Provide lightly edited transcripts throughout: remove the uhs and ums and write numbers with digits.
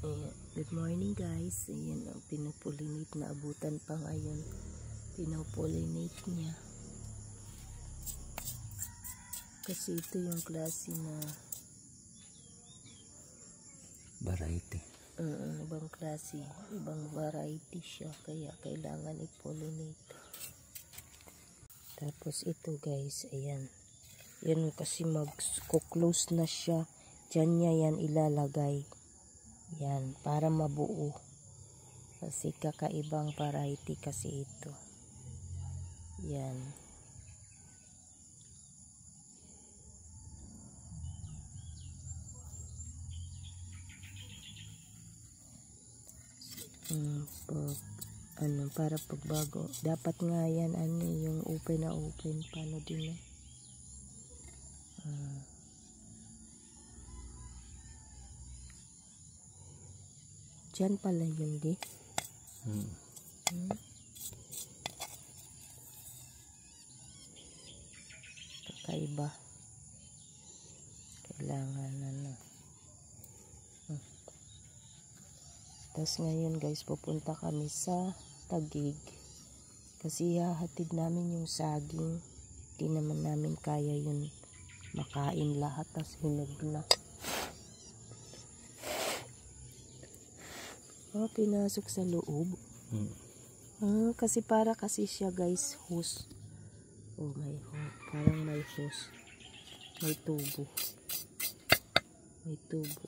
Ayan. Good morning guys. Ayan ang pinupollinate na abutan pa ngayon. Pinupollinate niya. Kasi ito yung klase na variety. Ibang klase, ibang variety siya. Kaya kailangan i-pollinate. Tapos ito guys, ayan. Yan kasi mag-close na siya. Diyan niya yan ilalagay. Yan, para mabuo. Kasi kakaibang variety kasi ito. Yan. Para pagbago. Dapat nga yan, yung open na open. Paano din na? Diyan pala yun, di? Kakaiba. Kailangan Tapos ngayon guys, pupunta kami sa Taguig. Kasi hahatid namin yung saging. Di naman namin kaya yun makain lahat. Tapos hinog na. Pinasok sa loob. Kasi para kasi siya guys, hose. May hose. Parang may hose. May tubo. May tubo.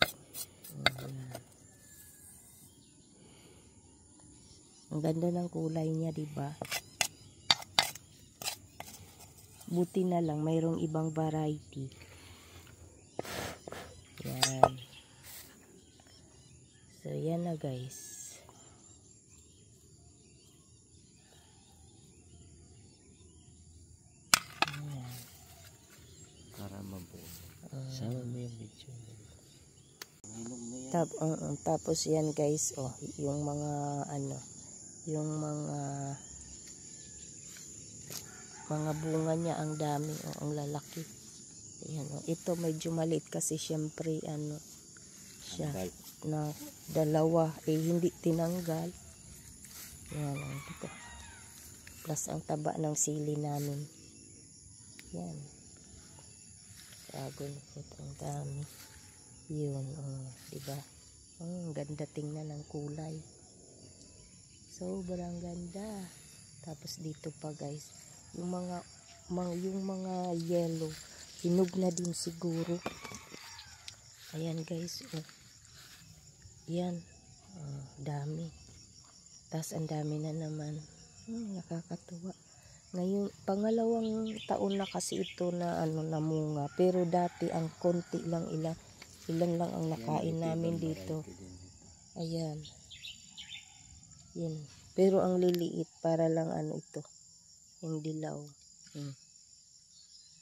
Ang ganda ng kulay niya, diba? Buti na lang, mayroong ibang variety. Yan. So, yan na guys. Ayan. Para mabuo. Sama mo yung video. Tapos yan guys, yung mga yung mga bunga niya ang dami, ang lalaki. Ayan, ito medyo maliit kasi syempre siya na dalawa hindi tinanggal. Yan ito. Plus ang taba ng sili namin. Yan. Dragon fruit ang dami. Yun, diba? Ang ganda tingnan ng kulay. Sobrang ganda. Tapos dito pa guys, yung mga yellow, hinog na din siguro. Ayan guys, yan, dami. Tapos ang dami na naman. Nakakatuwa. Ngayon, pangalawang taon na kasi ito na namunga. Pero dati ang konti lang, ilan lang ang nakain namin dito. Ayan. Yan. Pero ang liliit para lang ito. Yung dilaw.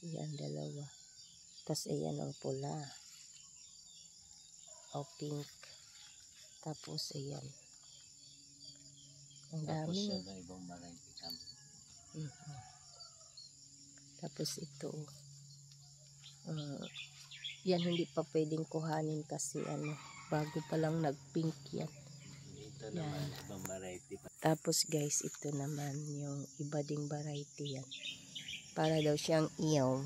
Ayan, dalawa. Tapos ayan ang pula. Pink. Tapos ayan. Ang dami. Tapos ito. Yan hindi pa pwedeng kuhanin kasi bago pa lang nag-pink yan. Yan. Tapos guys, ito naman yung iba ding variety yan. Para daw siyang iyaw.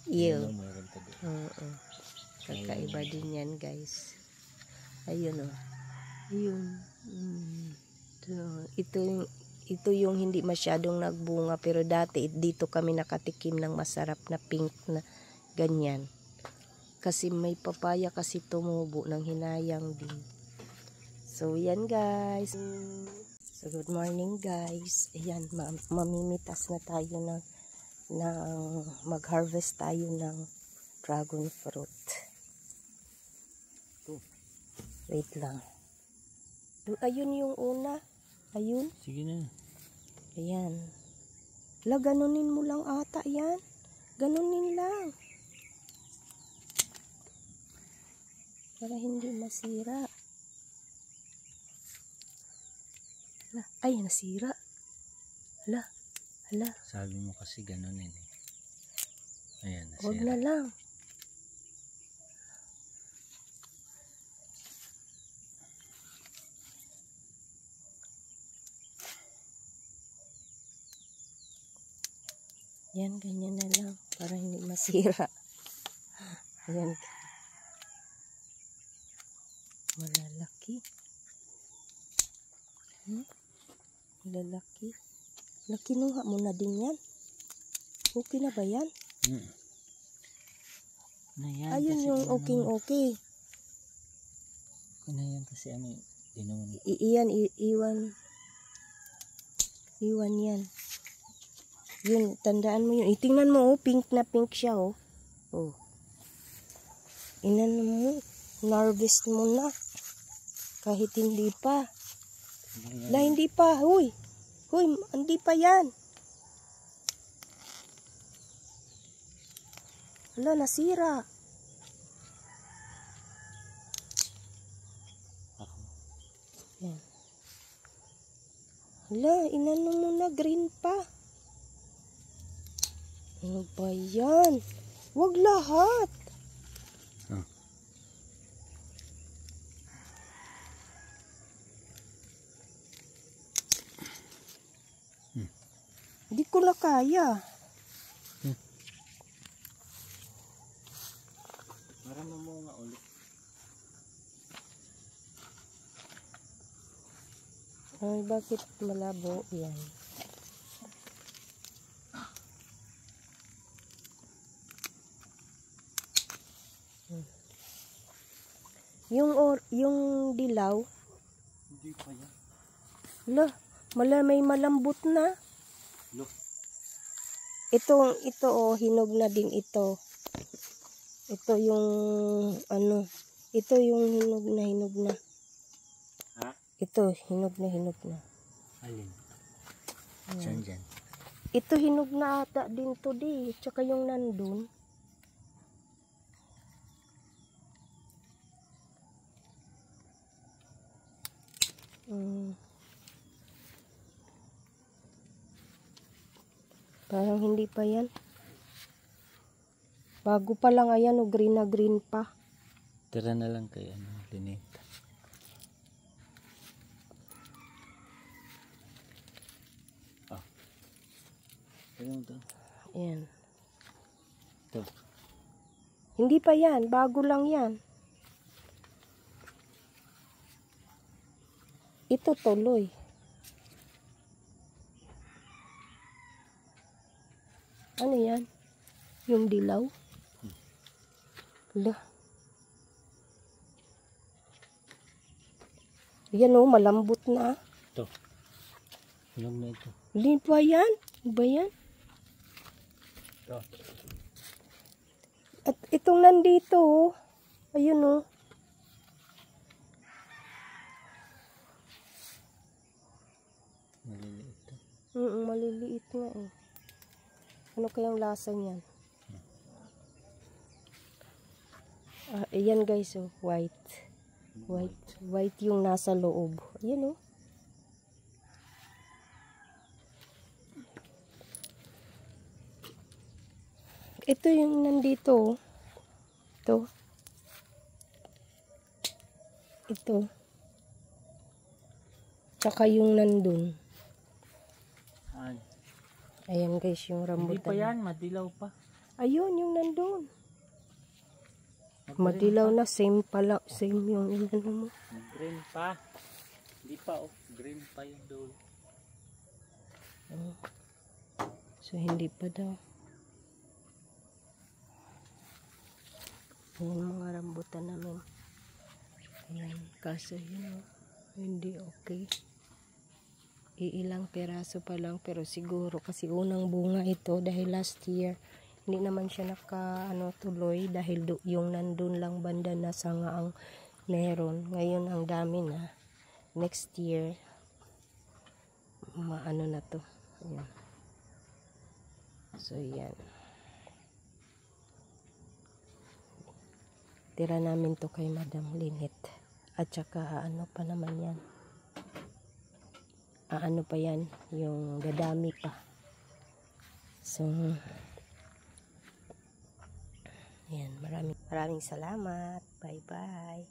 Iyaw. Kakaiba din yan guys. Ayun Ayun. Ito yung hindi masyadong nagbunga, pero dati dito kami nakatikim ng masarap na pink na ganyan. Kasi may papaya kasi tumubo ng hinayang din. So, yan guys. So, good morning guys. Ayan, mamimitas na tayo ng mag-harvest tayo ng dragon fruit. Wait lang. Ayun yung una. Ayun. Sige na. Ayan. Ganunin mo lang ata yan. Ganunin lang. Para hindi masira. Ay, nasira. Hala. Sabi mo kasi ganunin eh. Ayan, nasira. Huwag na lang. Yan, ganyan na lang para hindi masira. Ayan. Malalaki. Malalaki. Nakinuha mo na din yan. Okay na ba yan? Na yan, ayun kasi yung okay. Na yan kasi ano, dinuman. Iwan yan. Yun, tandaan mo yun. Itingnan mo, oh, pink na pink siya, oh. Oh. Inan mo, narvest mo na. Kahit hindi pa. Hindi pa, huy. Huy, hindi pa yan. Hala, nasira. Yan. Hala, inano mo na, green pa. Ano ba yan? Huwag lahat. Hindi ko na kaya. Marami mo nga ulit. Ay, bakit malabo yan? Yung dilaw. Hindi pa yan. May malambot na. Look. Ito oh, hinog na din ito. Ito yung ano, ito yung hinog na. Ha? Ito, hinog na. Alin? Saan dyan? Ito hinog na ata din to di. Tsaka yung nandun. Parang hindi pa yan. Bago pa lang, ayan o, green na green pa. Tira na lang kay ano, Linita. Ano to? Ayan. Ito. Hindi pa yan, bago lang yan. Ito tuloy. Ano yan? Yung dilaw? Hala. Yan o, malambot na. Ito. Hinog na ito. Hindi pa yan? Ba yan? Ito. At itong nandito o. Ayun o. Maliliit ito. Maliliit nga eh. Ano kayang lasa niyan? Ayan guys, oh, white yung nasa loob. Ayan oh. Ito yung nandito. Ito. Tsaka yung nandun. Ayan guys, yung rambutan. Hindi pa yan, madilaw pa. Ayun, yung nandun. Madilaw na, same pala. Same yung ano mo. Green pa. Hindi pa oh. Green pa yung dulo. So, hindi pa daw. Ayan mga rambutan namin. Ayan, kaso yun, hindi okay. Iilang peraso pa lang, pero siguro kasi unang bunga ito dahil last year hindi naman siya tuloy dahil yung nandun lang banda na sanga ang meron. Ngayon ang dami na. Next year maano na to. Ayan. So yan. Tira namin to kay Madam Linit. At saka ano pa naman yan. Ano pa yan, yung dadami pa. So, ayan, maraming salamat. Bye-bye.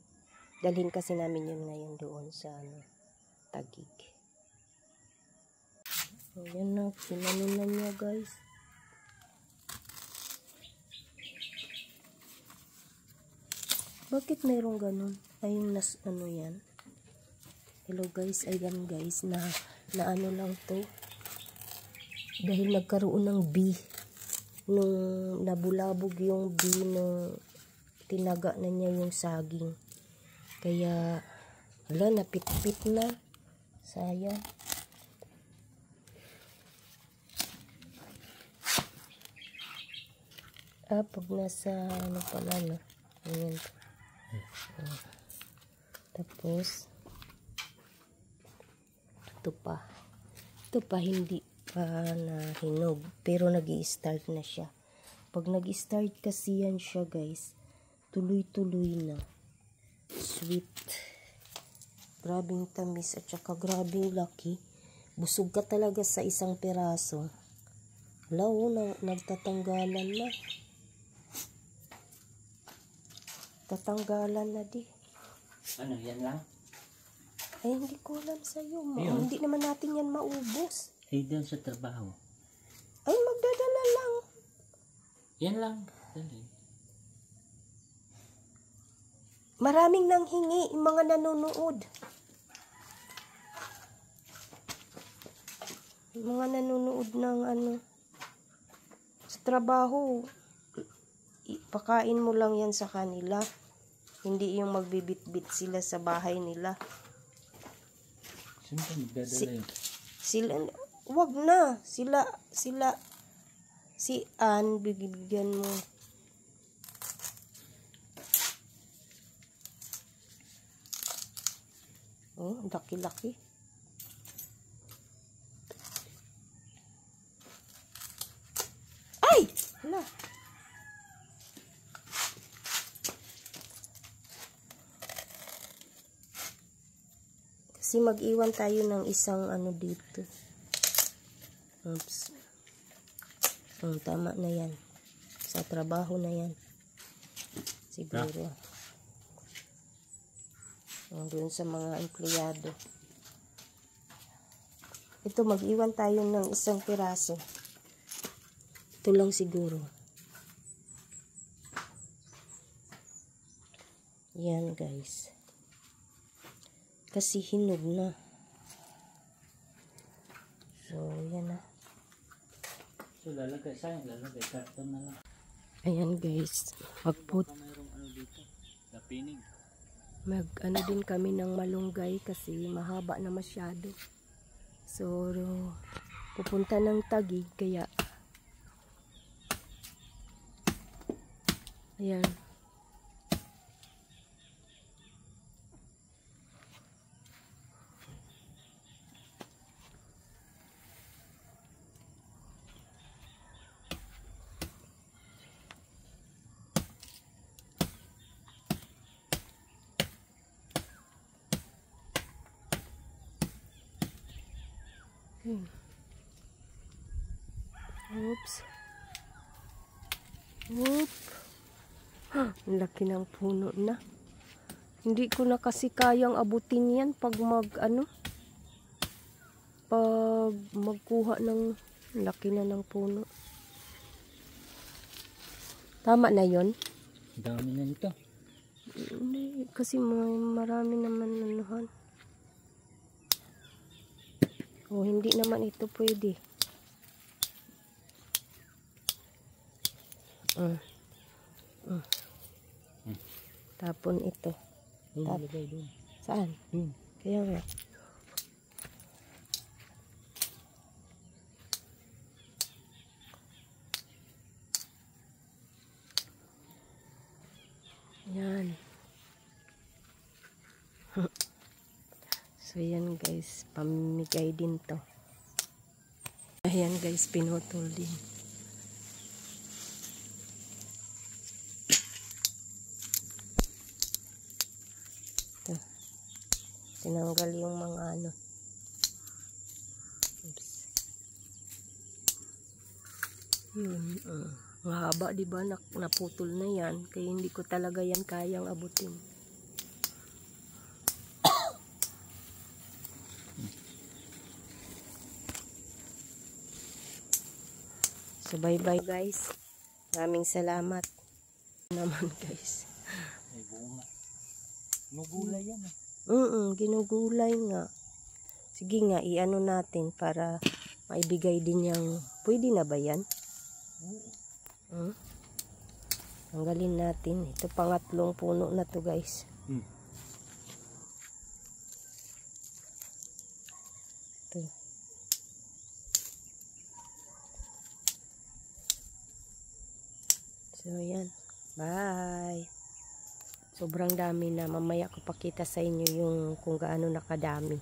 Dalhin kasi namin yun ngayon doon sa Taguig. Ayan na, sinanin na niya guys. Bakit mayroong ganun? Ayun ano yan. Hello guys, ayan guys, na ano lang to. Dahil nagkaroon ng bee. Nung nabulabog yung bee, nung tinaga na niya yung saging. Kaya, wala, napit-pit na. Sayang. Pag nasa, ano pala, no? Ayan. Tapos, ito pa hindi pa na hinog, pero nag-i-start na siya. Pag nag-i-start kasi yan siya guys, tuloy-tuloy na. Sweet. Grabing tamis at saka grabing laki. Busog ka talaga sa isang piraso. Hala, nagtatanggalan na. Tatanggalan na di. Ano, yan lang? Ay, hindi ko alam sa'yo. Hindi naman natin yan maubos. Ay, doon sa trabaho. Ay, magdadala lang. Yan lang. Dali. Maraming nang hingi yung mga nanonood. Yung mga nanonood ng ano, sa trabaho, ipakain mo lang yan sa kanila. Hindi yung magbibit-bit sila sa bahay nila. Saan ka magdadala yun? Sila, wag na. Si Ann, bigyan mo. Oh, laki-laki. Ay! Hala. Kasi mag-iwan tayo ng isang ano dito. Oops. Tama na yan. Sa trabaho na yan. Siguro. Doon sa mga empleyado. Ito, mag-iwan tayo ng isang piraso. Ito lang siguro. Yan guys. Kasi hinog na. So, yan na. So, lalagay. Sayang, lalagay. Karton na lang. Ayan guys. Baka mayroong ano dito. Napinig. Ano din kami ng malunggay kasi mahaba na masyado. So, pupunta ng Taguig kaya ayan. Oops. Oop. Ang laki ng puno na. Hindi ko na kasi kayang abutin yan pag pag magkuha ng laki na ng puno. Tama na yon. Dami na nito. Hindi, kasi marami naman anuhan. Oh, hindi naman ito pwede. Tapon ito. Lagay doon. Saan? Kaya nga. Yan. So yan guys, pamimigay din to. Ayan guys, pinutol din. Ito. Tinanggal yung mga ano. Oops. Yun. Mahaba diba, naputol na yan. Kaya hindi ko talaga yan kayang abutin. So bye bye guys. Maraming salamat naman guys. May bunga. Nugulay yan eh. Ginugulay nga. Sige nga, iano natin para maibigay din yung... Pwede na ba yan? Tanggalin natin. Ito pangatlong puno na to guys. Ito. So yan. Bye. Sobrang dami na. Mamaya ko pakita sa inyo yung kung gaano nakadami.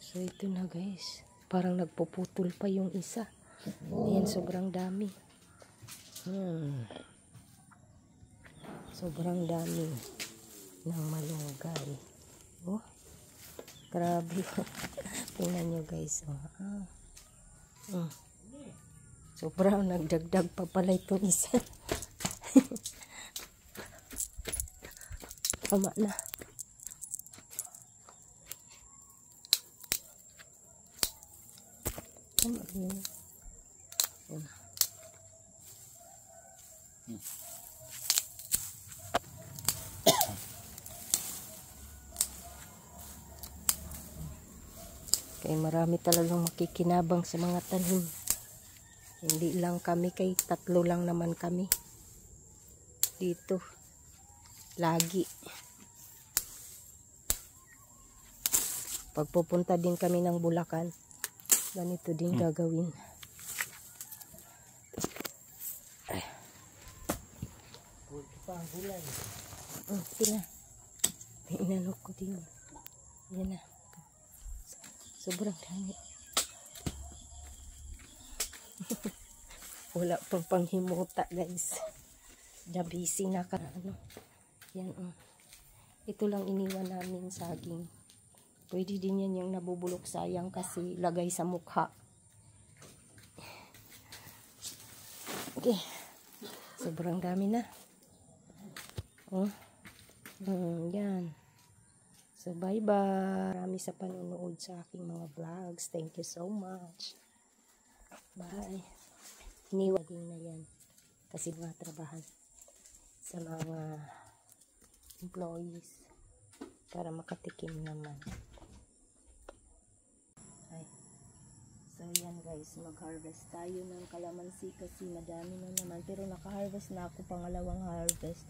So ito na guys. Parang nagpuputol pa yung isa. Ayan, sobrang dami. Sobrang dami ng malunggay. Oh, grabe. Tingnan nyo guys. Sobrang nagdagdag pa pala itong isa. Tama na. Tama na. Kaya marami talagang makikinabang sa mga tanim. Hindi lang kami, kay 3 lang naman kami dito lagi. Pagpupunta din kami ng Bulacan, ganito din gagawin. Sila inanok ko din. Yan na. Sobrang dami. Wala pang panghimuta guys. Busy na ka. Yan. Ito lang iniwan namin saging. Pwede din yan yung nabubulok, sayang kasi lagay sa mukha. Okay. Sobrang dami na. Yan. So, bye-bye. Marami sa panonood sa aking mga vlogs. Thank you so much. Bye. Iniwagin na yan. Kasi mga trabahan sa mga employees para makatikim naman. Ay. So, yan guys. Mag-harvest tayo ng kalamansi kasi madami na naman. Pero naka-harvest na ako, pangalawang harvest.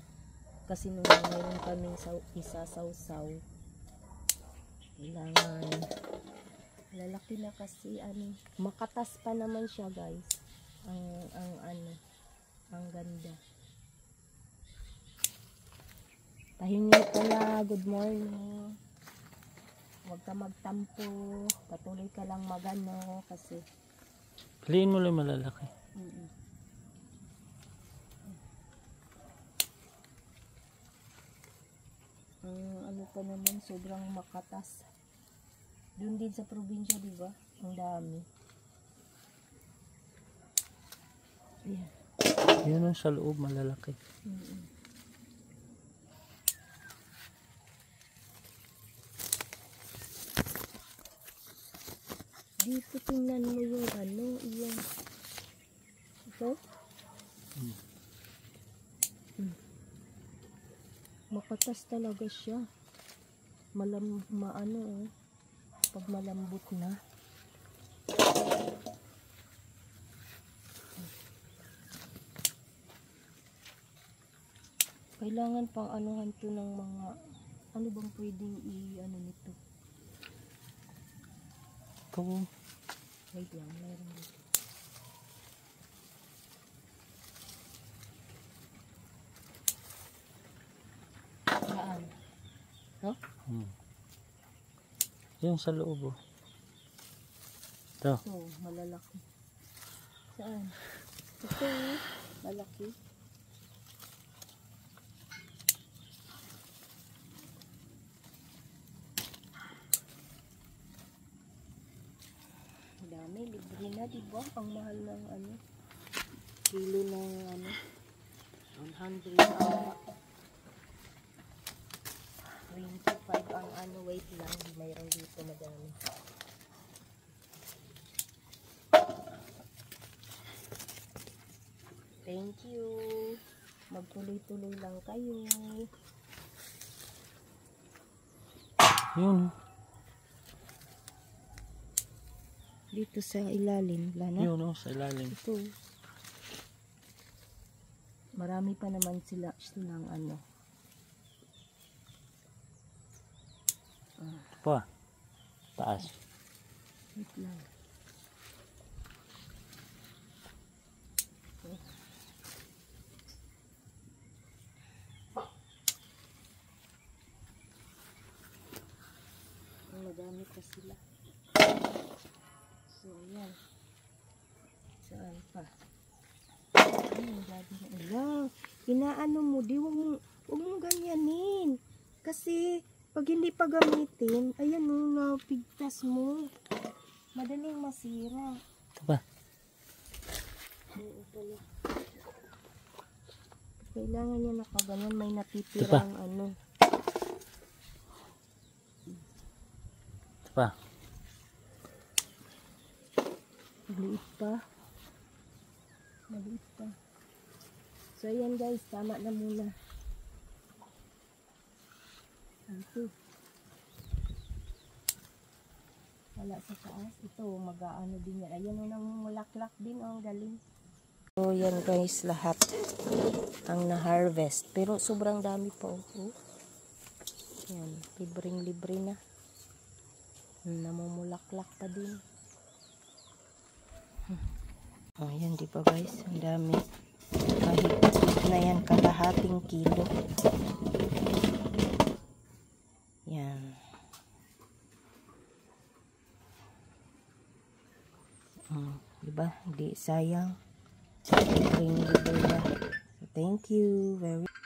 Kasi nung mayroon kaming isa-saw-saw. Kailangan lalaki na kasi makatas pa naman siya guys. Ang ganda. Tahimik ka na, good morning. Huwag ka magtampo, patuloy ka lang magano kasi piliin mo lang malalaki. Ano pa naman, sobrang makatas. Doon din sa probinsya, di ba? Ang dami. Yan. Yan ang sa loob malalaki. Dito tingnan mo yung yung ito. Makatas talaga siya. Pag malambot na. Kailangan pang anuhan to ng mga ano bang pwedeng nito. Ito. Wait lang, mayroon dito. Saan? No? Yung sa loob. Ito. Ito, malalaki. Saan? Ito, malaki. Dami, libre na, diba? Ang mahal ng kilo ng 100 25 ang wait lang, mayroon dito madami. Thank you. Magtuloy-tuloy lang kayo. Yun. Dito sa ilalim, wala na? Yun, sa ilalim. Ito. Marami pa naman sila ng ano. Pa. Taas. Wait lang. Madami pa sila. So, ayan. Saan pa? Ayan, dami na. Ala, inaano mo, huwag mo ganyanin. Kasi, pag hindi pa gamitin, ayan mo, napigtas mo. Madaling masira. Ito ba? Oo pala. Kailangan niya nakaganon, may natitirang ano. Ito ba? Maliit pa. Maliit pa. So, ayan guys, tama na muna. Ito. Wala sa taas. Ito, mag-aano din yan. Ayan o, namumulaklak din. Ang galing. So, yan guys, lahat ang na-harvest. Pero sobrang dami pa. Oh. Yan, libreng-libre na. Namumulaklak pa din. Ayan, di ba guys? Ang dami. Mahigit na yan, kalahating kilo. Yan. Diba? Hindi sayang. Libre na. Thank you very much.